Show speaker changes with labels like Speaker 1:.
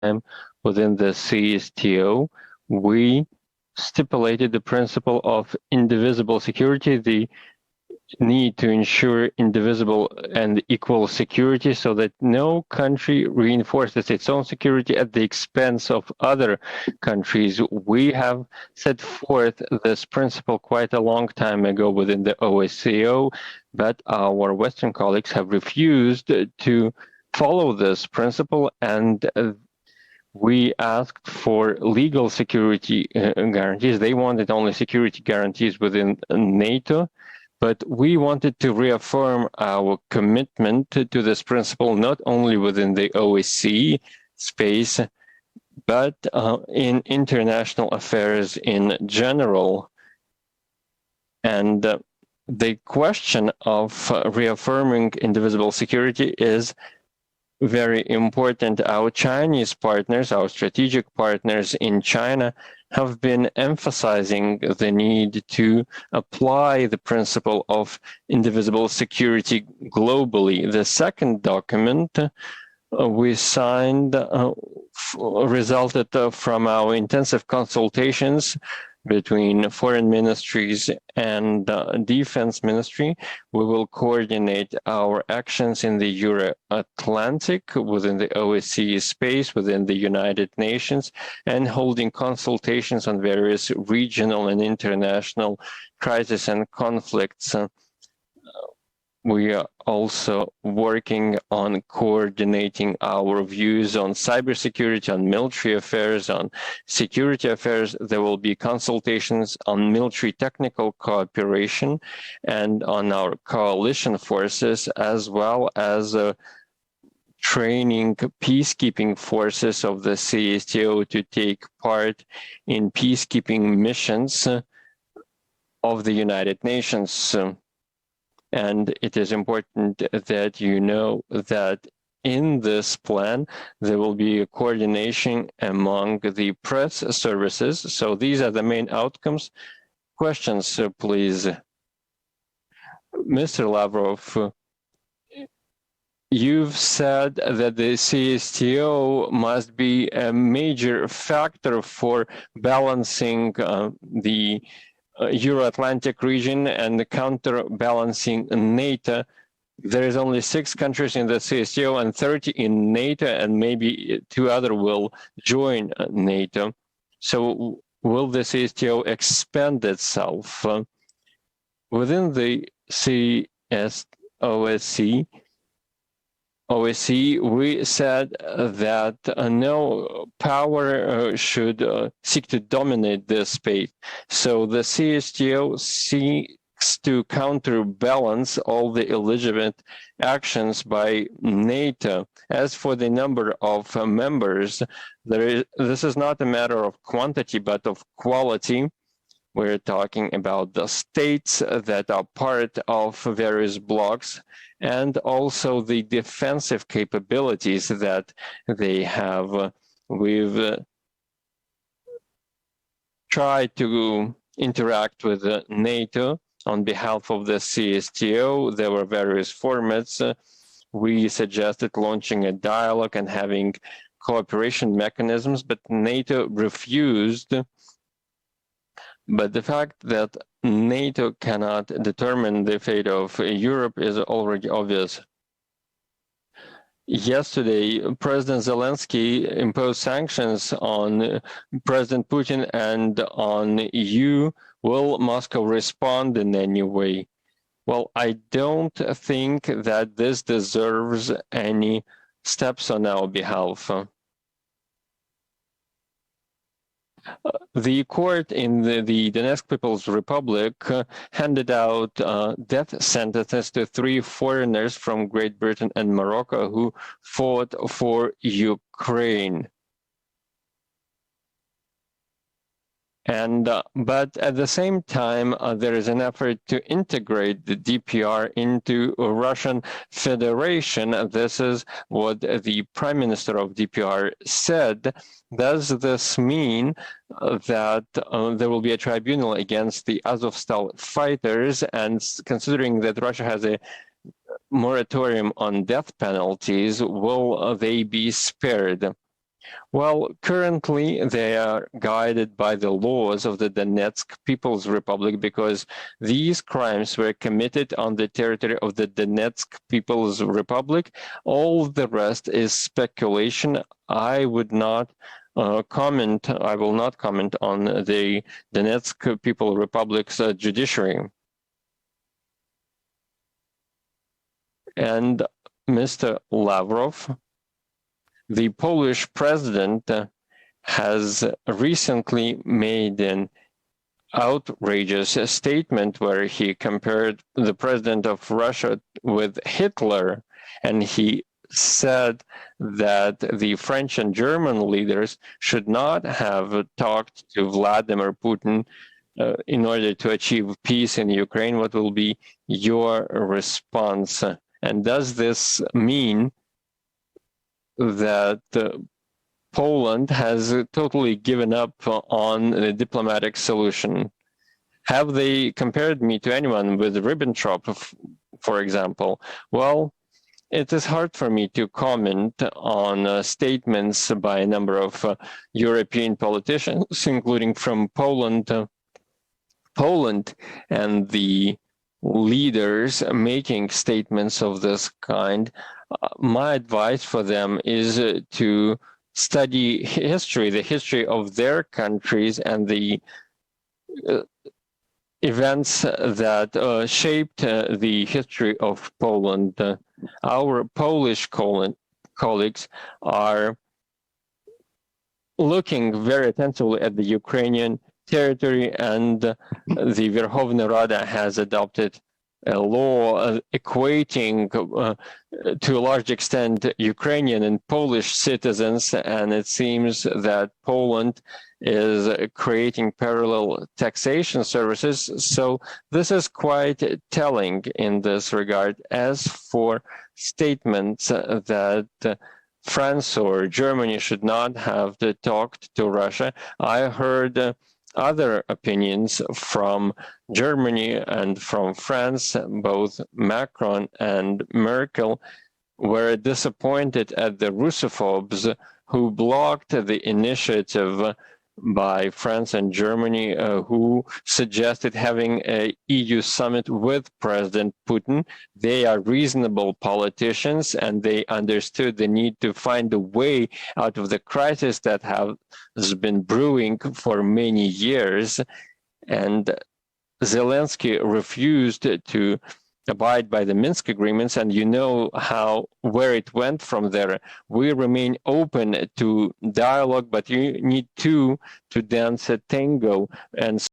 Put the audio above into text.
Speaker 1: time within the CSTO, we stipulated the principle of indivisible security, the need to ensure indivisible and equal security so that no country reinforces its own security at the expense of other countries. We have set forth this principle quite a long time ago within the OSCE, but our Western colleagues have refused to follow this principle, and we asked for legal security guarantees. They wanted only security guarantees within NATO, but we wanted to reaffirm our commitment to this principle, not only within the OSCE space, but in international affairs in general. And the question of reaffirming indivisible security is very important. Our Chinese partners, our strategic partners in China, have been emphasizing the need to apply the principle of indivisible security globally. The second document we signed resulted from our intensive consultations between foreign ministries and defense ministry. We will coordinate our actions in the Euro-Atlantic, within the OSCE space, within the United Nations, and holding consultations on various regional and international crises and conflicts. We are also working on coordinating our views on cybersecurity, on military affairs, on security affairs. There will be consultations on military technical cooperation and on our coalition forces, as well as training peacekeeping forces of the CSTO to take part in peacekeeping missions of the United Nations. And it is important that you know that in this plan, there will be a coordination among the press services. So these are the main outcomes. Questions, please. Mr. Lavrov, you've said that the CSTO must be a major factor for balancing the Euro-Atlantic region and counterbalancing NATO. There is only 6 countries in the CSTO and 30 in NATO, and maybe 2 other will join NATO. So will the CSTO expand itself? Within the OSCE, we said that no power should seek to dominate this space. So the CSTO seeks to counterbalance all the illegitimate actions by NATO. As for the number of members, this is not a matter of quantity, but of quality. We're talking about the states that are part of various blocs, and also the defensive capabilities that they have. We've tried to interact with NATO on behalf of the CSTO. There were various formats. We suggested launching a dialogue and having cooperation mechanisms, but NATO refused. But the fact that NATO cannot determine the fate of Europe is already obvious. Yesterday, President Zelensky imposed sanctions on President Putin and on EU. Will Moscow respond in any way? Well, I don't think that this deserves any steps on our behalf. The court in the Donetsk People's Republic handed out death sentences to 3 foreigners from Great Britain and Morocco who fought for Ukraine. And but at the same time, there is an effort to integrate the DPR into Russian Federation. This is what the Prime Minister of DPR said. Does this mean that there will be a tribunal against the Azovstal fighters? And considering that Russia has a moratorium on death penalties, will they be spared? Well, currently they are guided by the laws of the Donetsk People's Republic because these crimes were committed on the territory of the Donetsk People's Republic. All the rest is speculation. I will not comment on the Donetsk People's Republic's judiciary. And Mr. Lavrov, the Polish president, has recently made an outrageous statement where he compared the president of Russia with Hitler, and he said that the French and German leaders should not have talked to Vladimir Putin in order to achieve peace in Ukraine. What will be your response? And does this mean that Poland has totally given up on the diplomatic solution? Have they compared me to anyone with Ribbentrop, for example? Well, it is hard for me to comment on statements by a number of European politicians, including from Poland. Poland and the leaders making statements of this kind, my advice for them is to study history, the history of their countries and the events that shaped the history of Poland. Our Polish colleagues are looking very attentively at the Ukrainian territory, and the Verkhovna Rada has adopted a law equating to a large extent Ukrainian and Polish citizens, and it seems that Poland is creating parallel taxation services. So this is quite telling in this regard. As for statements that France or Germany should not have talked to Russia, I heard other opinions from Germany and from France. Both Macron and Merkel were disappointed at the Russophobes who blocked the initiative by France and Germany, who suggested having an EU summit with President Putin. They are reasonable politicians, and they understood the need to find a way out of the crisis that has been brewing for many years. And Zelensky refused to abide by the Minsk agreements, and you know where it went from there. We remain open to dialogue, but you need two to dance a tango, and